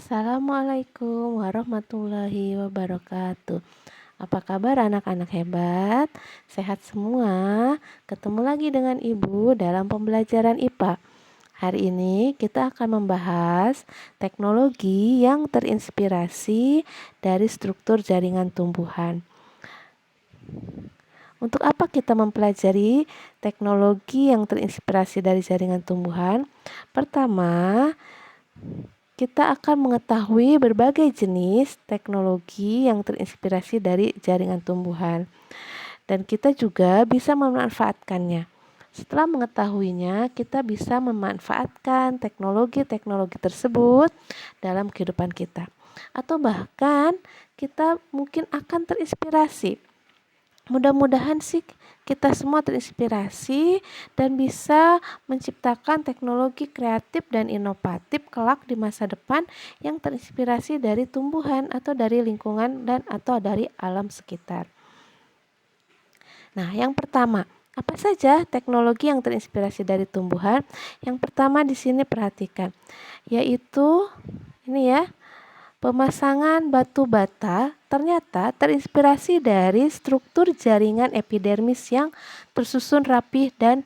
Assalamualaikum warahmatullahi wabarakatuh. Apa kabar anak-anak hebat? Sehat semua? Ketemu lagi dengan Ibu dalam pembelajaran IPA. Hari ini kita akan membahas teknologi yang terinspirasi dari struktur jaringan tumbuhan. Untuk apa kita mempelajari teknologi yang terinspirasi dari jaringan tumbuhan? Pertama, kita akan mengetahui berbagai jenis teknologi yang terinspirasi dari jaringan tumbuhan. Dan kita juga bisa memanfaatkannya. Setelah mengetahuinya, kita bisa memanfaatkan teknologi-teknologi tersebut dalam kehidupan kita. Atau bahkan kita mungkin akan terinspirasi. Mudah-mudahan sih kita semua terinspirasi dan bisa menciptakan teknologi kreatif dan inovatif kelak di masa depan yang terinspirasi dari tumbuhan atau dari lingkungan dan atau dari alam sekitar. Nah, yang pertama, apa saja teknologi yang terinspirasi dari tumbuhan? Yang pertama di sini perhatikan, yaitu ini ya, pemasangan batu bata ternyata terinspirasi dari struktur jaringan epidermis yang tersusun rapi dan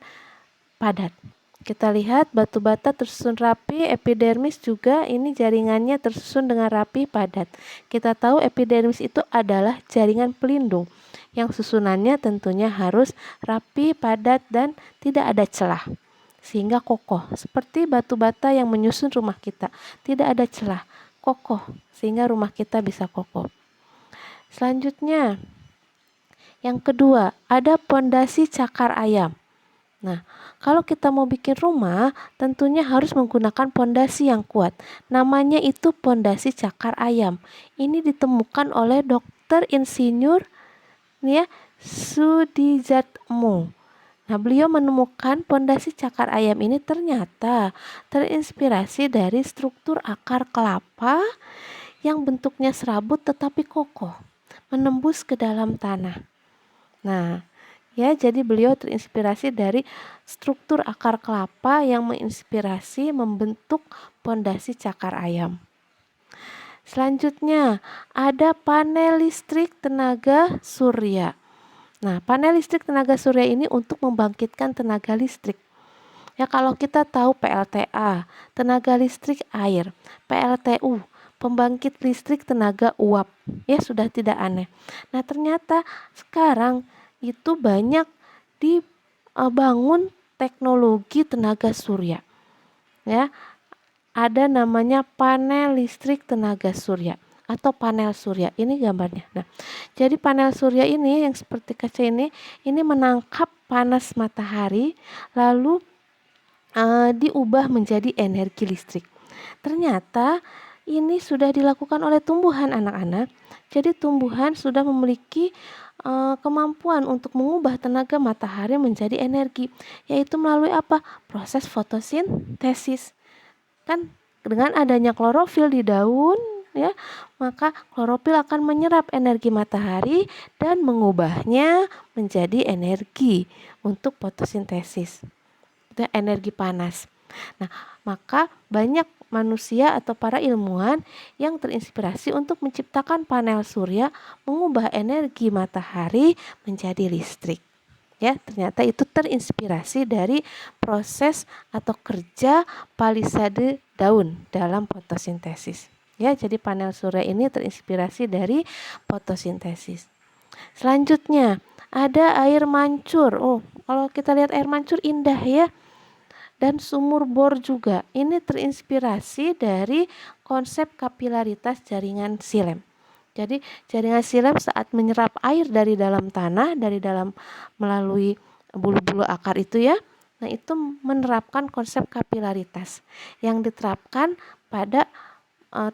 padat. Kita lihat batu bata tersusun rapi, epidermis juga ini jaringannya tersusun dengan rapi, padat. Kita tahu epidermis itu adalah jaringan pelindung yang susunannya tentunya harus rapi, padat, dan tidak ada celah sehingga kokoh, seperti batu bata yang menyusun rumah kita, tidak ada celah, kokoh sehingga rumah kita bisa kokoh. Selanjutnya, yang kedua, ada pondasi cakar ayam. Nah, kalau kita mau bikin rumah, tentunya harus menggunakan pondasi yang kuat. Namanya itu pondasi cakar ayam. Ini ditemukan oleh Dr. Insinyur nih ya, Sudijatmo. Nah, beliau menemukan pondasi cakar ayam ini ternyata terinspirasi dari struktur akar kelapa yang bentuknya serabut tetapi kokoh, menembus ke dalam tanah. Nah, ya, jadi beliau terinspirasi dari struktur akar kelapa yang menginspirasi membentuk pondasi cakar ayam. Selanjutnya, ada panel listrik tenaga surya. Nah, panel listrik tenaga surya ini untuk membangkitkan tenaga listrik. Ya, kalau kita tahu PLTA, tenaga listrik air, PLTU, pembangkit listrik tenaga uap, ya sudah tidak aneh. Nah, ternyata sekarang itu banyak dibangun teknologi tenaga surya. Ya, ada namanya panel listrik tenaga surya atau panel surya. Ini gambarnya. Nah, jadi panel surya ini yang seperti kaca ini menangkap panas matahari lalu diubah menjadi energi listrik. Ternyata ini sudah dilakukan oleh tumbuhan anak-anak. Jadi tumbuhan sudah memiliki kemampuan untuk mengubah tenaga matahari menjadi energi, yaitu melalui apa? Proses fotosintesis. Kan dengan adanya klorofil di daun ya, maka klorofil akan menyerap energi matahari dan mengubahnya menjadi energi untuk fotosintesis. Itu energi panas. Nah, maka banyak manusia atau para ilmuwan yang terinspirasi untuk menciptakan panel surya mengubah energi matahari menjadi listrik. Ya, ternyata itu terinspirasi dari proses atau kerja palisade daun dalam fotosintesis. Ya, jadi panel surya ini terinspirasi dari fotosintesis. Selanjutnya, ada air mancur. Oh, kalau kita lihat air mancur indah ya. Dan sumur bor juga. Ini terinspirasi dari konsep kapilaritas jaringan silem. Jadi jaringan silem saat menyerap air dari dalam tanah, dari dalam melalui bulu-bulu akar itu ya. Nah, itu menerapkan konsep kapilaritas yang diterapkan pada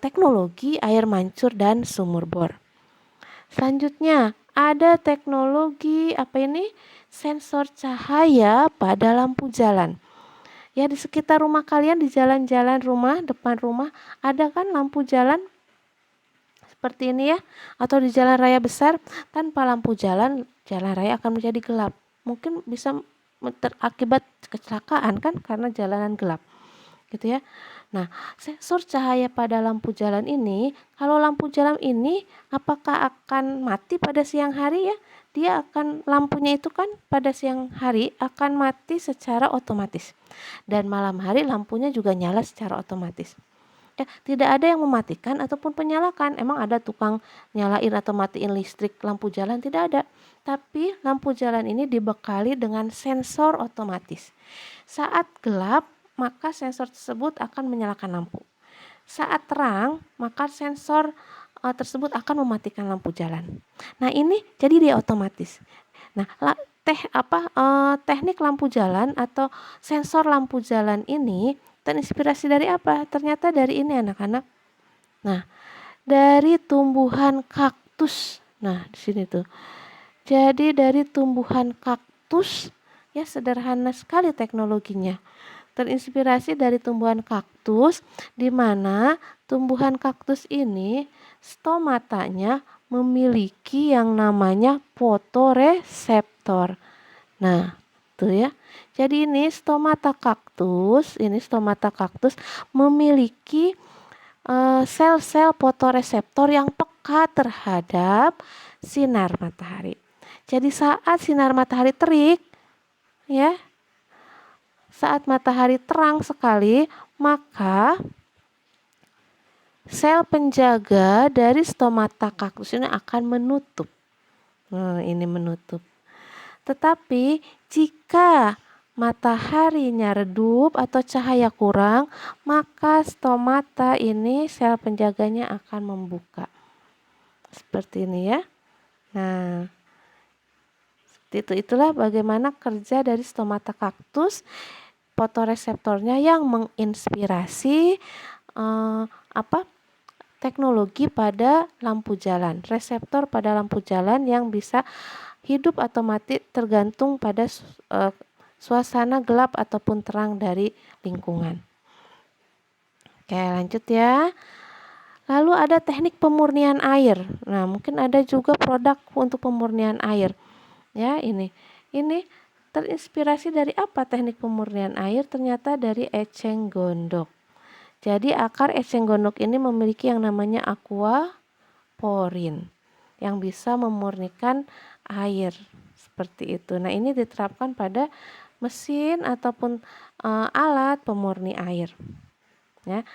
teknologi air mancur dan sumur bor. Selanjutnya, ada teknologi apa ini? Sensor cahaya pada lampu jalan. Ya, di sekitar rumah kalian, di jalan-jalan rumah, depan rumah, ada kan lampu jalan seperti ini ya, atau di jalan raya besar, tanpa lampu jalan, jalan raya akan menjadi gelap. Mungkin bisa terakibat kecelakaan kan karena jalanan gelap. Gitu ya. Nah, sensor cahaya pada lampu jalan ini, kalau lampu jalan ini apakah akan mati pada siang hari ya? Dia akan lampunya itu kan pada siang hari akan mati secara otomatis. Dan malam hari lampunya juga nyala secara otomatis. Ya, tidak ada yang mematikan ataupun menyalakan. Emang ada tukang nyalain atau matiin listrik lampu jalan? Tidak ada. Tapi lampu jalan ini dibekali dengan sensor otomatis. Saat gelap, maka sensor tersebut akan menyalakan lampu. Saat terang, maka sensor tersebut akan mematikan lampu jalan. Nah, ini jadi dia otomatis. Nah, teknik lampu jalan atau sensor lampu jalan ini terinspirasi dari apa? Ternyata dari ini anak-anak. Nah, dari tumbuhan kaktus. Nah, di sini tuh. Jadi dari tumbuhan kaktus, ya sederhana sekali teknologinya. Terinspirasi dari tumbuhan kaktus, di mana tumbuhan kaktus ini stomatanya memiliki yang namanya fotoreseptor. Nah, tuh ya. Jadi ini stomata kaktus memiliki sel-sel fotoreseptor yang peka terhadap sinar matahari. Jadi saat sinar matahari terik, ya, saat matahari terang sekali, maka sel penjaga dari stomata kaktus ini akan menutup. Nah, ini menutup. Tetapi jika mataharinya redup atau cahaya kurang, maka stomata ini sel penjaganya akan membuka. Seperti ini ya. Nah, itulah bagaimana kerja dari stomata kaktus, fotoreseptornya yang menginspirasi teknologi pada lampu jalan, reseptor pada lampu jalan yang bisa hidup atau mati tergantung pada suasana gelap ataupun terang dari lingkungan. Oke, lanjut ya. Lalu ada teknik pemurnian air. Nah, mungkin ada juga produk untuk pemurnian air. Ya, ini terinspirasi dari apa teknik pemurnian air? Ternyata dari eceng gondok. Jadi akar eceng gondok ini memiliki yang namanya aquaporin yang bisa memurnikan air seperti itu. Nah, ini diterapkan pada mesin ataupun alat pemurni air. Ya.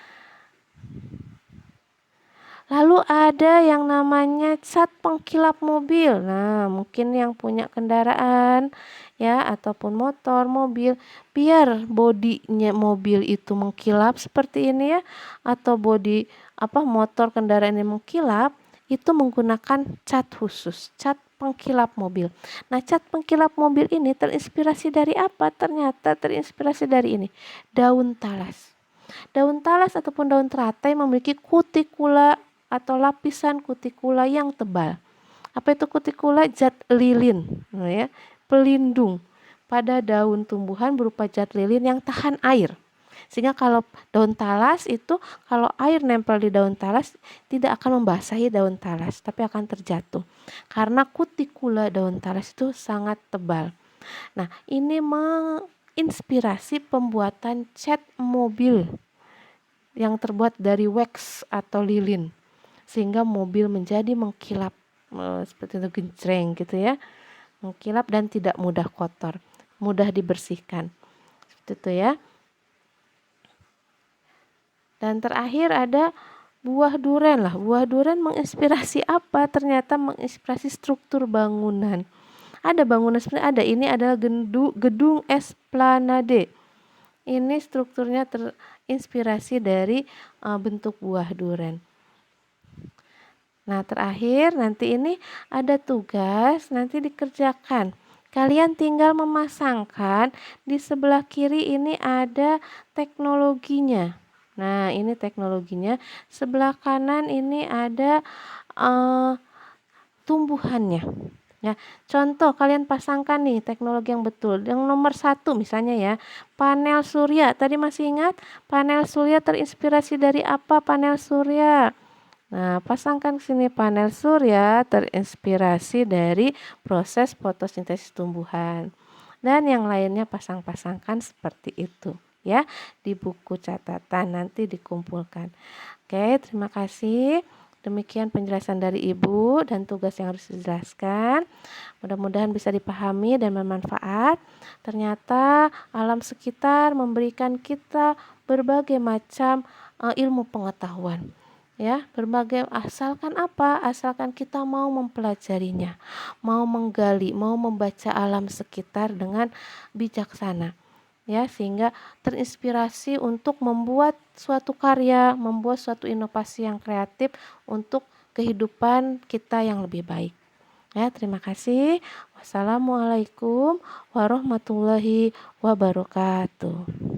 Lalu ada yang namanya cat pengkilap mobil. Nah, mungkin yang punya kendaraan ya ataupun motor, mobil, biar bodinya mobil itu mengkilap seperti ini ya, atau bodi motor kendaraan ini mengkilap, itu menggunakan cat khusus, cat pengkilap mobil. Nah, cat pengkilap mobil ini terinspirasi dari apa? Ternyata terinspirasi dari ini, daun talas. Daun talas ataupun daun teratai memiliki kutikula atau lapisan kutikula yang tebal. Apa itu kutikula? Zat lilin, ya, pelindung pada daun tumbuhan berupa zat lilin yang tahan air. Sehingga kalau daun talas itu, kalau air nempel di daun talas tidak akan membasahi daun talas, tapi akan terjatuh. Karena kutikula daun talas itu sangat tebal. Nah, ini menginspirasi pembuatan cat mobil yang terbuat dari wax atau lilin, sehingga mobil menjadi mengkilap seperti itu, gencreng gitu ya, mengkilap dan tidak mudah kotor, mudah dibersihkan seperti itu ya. Dan terakhir ada buah duren lah. Buah duren menginspirasi apa? Ternyata menginspirasi struktur bangunan. Ada bangunan seperti ada. Ini adalah gedung Esplanade. Ini strukturnya terinspirasi dari bentuk buah duren. Nah, terakhir nanti ini ada tugas nanti dikerjakan. Kalian tinggal memasangkan di sebelah kiri ini ada teknologinya. Nah, ini teknologinya. Sebelah kanan ini ada tumbuhannya. Ya, contoh kalian pasangkan nih teknologi yang betul. Yang nomor 1 misalnya ya, panel surya. Tadi masih ingat panel surya terinspirasi dari apa panel surya? Nah, pasangkan ke sini panel surya terinspirasi dari proses fotosintesis tumbuhan. Dan yang lainnya pasang-pasangkan seperti itu. ya di buku catatan nanti dikumpulkan. Oke, terima kasih. Demikian penjelasan dari Ibu dan tugas yang harus dijelaskan. Mudah-mudahan bisa dipahami dan bermanfaat. Ternyata alam sekitar memberikan kita berbagai macam ilmu pengetahuan. Ya, berbagai asalkan apa? Asalkan kita mau mempelajarinya, mau menggali, mau membaca alam sekitar dengan bijaksana. Ya, sehingga terinspirasi untuk membuat suatu karya, membuat suatu inovasi yang kreatif untuk kehidupan kita yang lebih baik. Ya, terima kasih. Wassalamualaikum warahmatullahi wabarakatuh.